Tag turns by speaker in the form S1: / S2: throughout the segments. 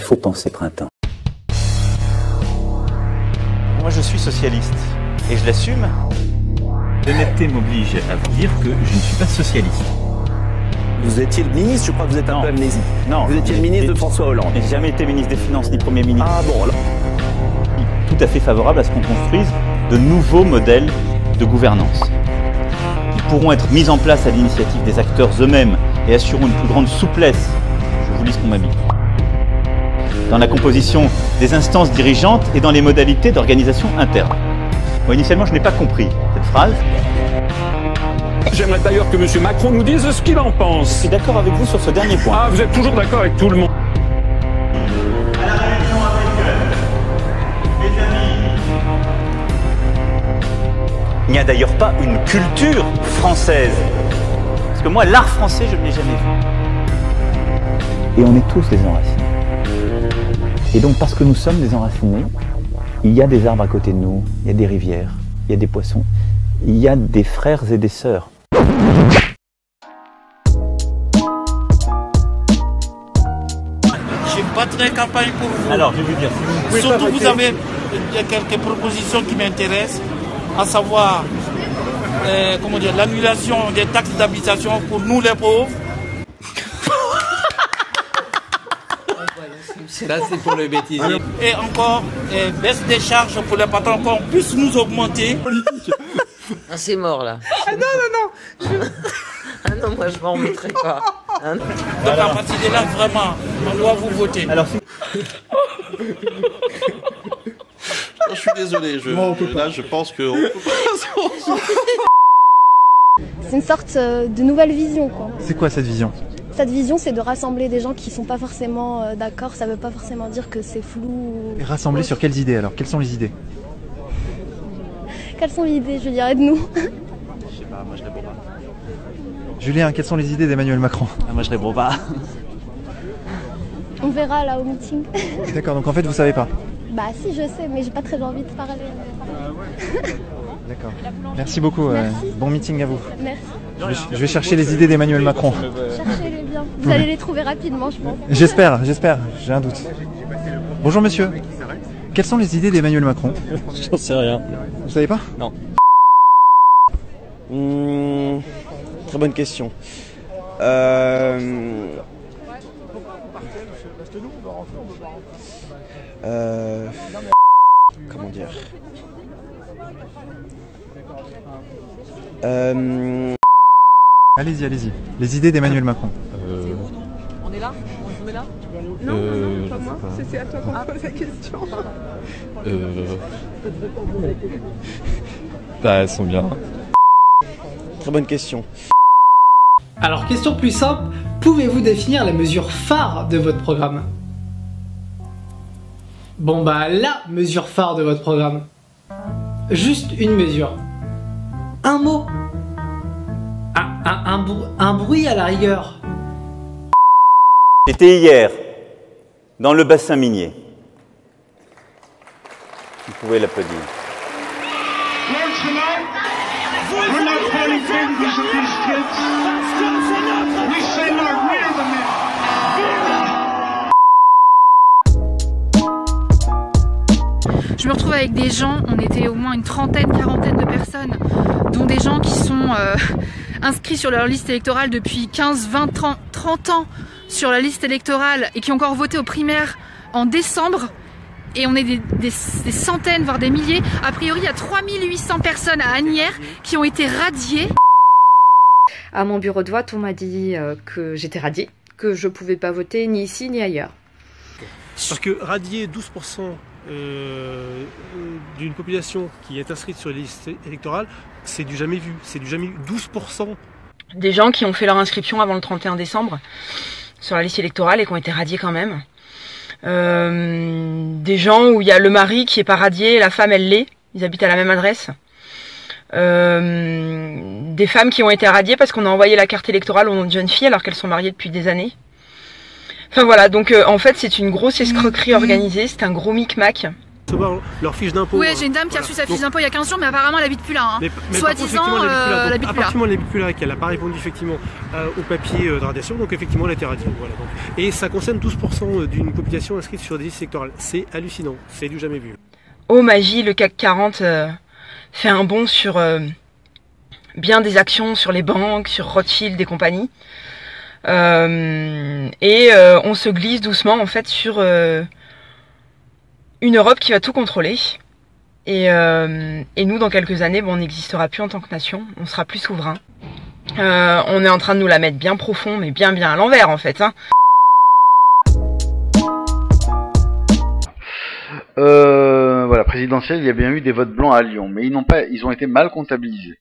S1: faut penser printemps.
S2: Moi je suis socialiste et je l'assume. L'honnêteté m'oblige à vous dire que je ne suis pas socialiste.
S1: Vous étiez le ministre, je crois que vous êtes un peu amnésique.
S2: Non.
S1: Vous étiez le ministre de François Hollande.
S2: Je n'ai jamais été ministre des Finances ni Premier ministre.
S1: Ah bon, alors...
S2: Tout à fait favorable à ce qu'on construise de nouveaux modèles de gouvernance. Ils pourront être mis en place à l'initiative des acteurs eux-mêmes et assureront une plus grande souplesse, je vous lis ce qu'on m'a mis, dans la composition des instances dirigeantes et dans les modalités d'organisation interne. Bon, initialement, je n'ai pas compris cette phrase.
S3: J'aimerais d'ailleurs que M. Macron nous dise ce qu'il en pense.
S2: Je suis d'accord avec vous sur ce dernier point.
S3: Ah, vous êtes toujours d'accord avec tout le monde.
S2: À la réunion avec mes amis. Il n'y a d'ailleurs pas une culture française. Parce que moi, l'art français, je ne l'ai jamais vu.
S1: Et on est tous des enracinés. Et donc, parce que nous sommes des enracinés, il y a des arbres à côté de nous, il y a des rivières, il y a des poissons, il y a des frères et des sœurs.
S4: Je suis pas très campagne pour vous.
S2: Alors, je vais vous dire, si vous...
S4: Surtout, vous avez quelques propositions qui m'intéressent, à savoir comment dire, l'annulation des taxes d'habitation pour nous les pauvres.
S5: Là, c'est pour le bêtisier.
S4: Et encore, baisse des charges pour les patrons, qu'on puisse nous augmenter.
S5: Ah, c'est mort, là.
S4: Ah non.
S5: Ah non, moi, je m'en remettrai pas. Ah, non.
S4: Donc, à partir de là, vraiment, on doit vous voter.
S2: Alors,
S6: Je suis désolé, là je pense que...
S7: C'est une sorte de nouvelle vision, quoi.
S8: C'est quoi cette vision?
S7: Cette vision, c'est de rassembler des gens qui sont pas forcément d'accord. Ça veut pas forcément dire que c'est flou.
S8: Et rassembler sur quelles idées alors? Quelles sont les idées?
S7: Quelles sont les idées, je dirais, de nous?
S6: Je sais pas, moi je réponds pas.
S8: Julien, quelles sont les idées d'Emmanuel Macron?
S6: Moi je réponds pas.
S7: On verra là au meeting.
S8: D'accord, donc en fait vous savez pas?
S7: Bah si, je sais, mais j'ai pas très envie de parler.
S8: D'accord. Merci beaucoup.
S7: Merci.
S8: Bon meeting à vous.
S7: Merci.
S8: Je vais chercher les idées d'Emmanuel Macron.
S7: Cherchez-les bien. Vous allez les trouver rapidement, je pense.
S8: J'espère, j'ai un doute. Bonjour monsieur. Quelles sont les idées d'Emmanuel Macron?
S6: J'en sais rien.
S8: Vous savez pas?
S6: Non. Très bonne question. Comment dire?
S8: Allez-y, allez-y. Les idées d'Emmanuel Macron.
S5: On est là? On est là?
S9: Non, pas moi. C'est à toi qu'on pose la question.
S6: Bah, elles sont bien. Très bonne question.
S10: Alors, question plus simple, pouvez-vous définir la mesure phare de votre programme? Bon bah, la mesure phare de votre programme. Juste une mesure. Un mot. Un bruit à la rigueur.
S2: J'étais hier dans le bassin minier. Vous pouvez l'applaudir.
S11: Je me retrouve avec des gens, on était au moins une trentaine, quarantaine de personnes, dont des gens qui sont inscrits sur leur liste électorale depuis 15, 20, 30 ans sur la liste électorale et qui ont encore voté aux primaires en décembre. Et on est des centaines, voire des milliers. A priori, il y a 3800 personnes à Asnières qui ont été radiées.
S12: À mon bureau de vote, on m'a dit que j'étais radiée, que je pouvais pas voter ni ici ni ailleurs.
S13: Parce que radier 12% d'une population qui est inscrite sur les listes électorales, c'est du jamais vu. C'est du jamais vu. 12%.
S12: Des gens qui ont fait leur inscription avant le 31 décembre sur la liste électorale et qui ont été radiés quand même. Des gens où il y a le mari qui est pas radié et la femme elle l'est. Ils habitent à la même adresse. Des femmes qui ont été radiées parce qu'on a envoyé la carte électorale aux noms de jeunes filles alors qu'elles sont mariées depuis des années. Enfin voilà, donc en fait c'est une grosse escroquerie organisée, c'est un gros micmac.
S13: Recevoir leur fiche d'impôt.
S11: Oui, j'ai une dame qui a reçu sa fiche d'impôt il y a 15 jours, mais apparemment elle habite plus là. Hein. Soi-disant, elle habite plus là.
S13: À partir du moment où elle habite plus là, qu'elle n'a pas répondu effectivement au papier de radiation, donc effectivement elle a été radiée. Voilà, donc. Et ça concerne 12% d'une population inscrite sur des listes électorales. C'est hallucinant, c'est du jamais vu.
S14: Oh magie, le CAC 40 fait un bond sur bien des actions sur les banques, sur Rothschild et compagnie. On se glisse doucement en fait sur une Europe qui va tout contrôler. Et nous, dans quelques années, on n'existera plus en tant que nation, on sera plus souverain. On est en train de nous la mettre bien profond, mais bien à l'envers en fait. Hein.
S15: Voilà, présidentielle, il y a bien eu des votes blancs à Lyon, mais ils ont été mal comptabilisés.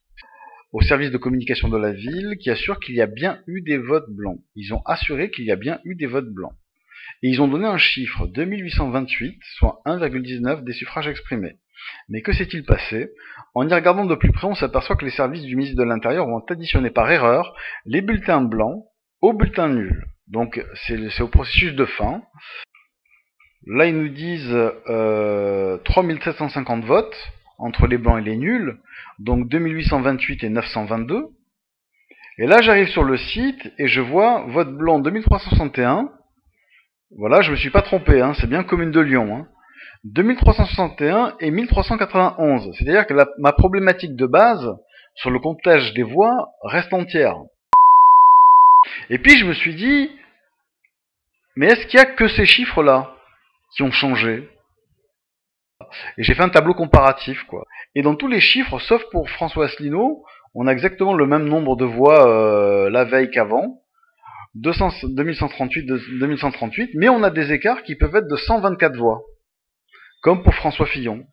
S15: Au service de communication de la ville, qui assure qu'il y a bien eu des votes blancs. Ils ont assuré qu'il y a bien eu des votes blancs. Et ils ont donné un chiffre, 2828, soit 1,19 des suffrages exprimés. Mais que s'est-il passé? En y regardant de plus près, on s'aperçoit que les services du ministre de l'Intérieur ont additionné par erreur les bulletins blancs aux bulletins nuls. Donc c'est au processus de fin. Là, ils nous disent 3750 votes entre les blancs et les nuls, donc 2828 et 922. Et là, j'arrive sur le site et je vois vote blanc 2361. Voilà, je me suis pas trompé, hein, c'est bien Commune de Lyon. Hein. 2361 et 1391. C'est-à-dire que ma problématique de base, sur le comptage des voix, reste entière. Et puis, je me suis dit, mais est-ce qu'il y a que ces chiffres-là qui ont changé? Et j'ai fait un tableau comparatif, quoi. Et dans tous les chiffres, sauf pour François Asselineau, on a exactement le même nombre de voix la veille qu'avant, 2138, mais on a des écarts qui peuvent être de 124 voix, comme pour François Fillon.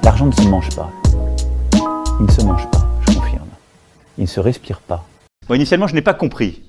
S1: L'argent ne se mange pas. Il ne se mange pas, je confirme. Il ne se respire pas.
S2: Bon, initialement, je n'ai pas compris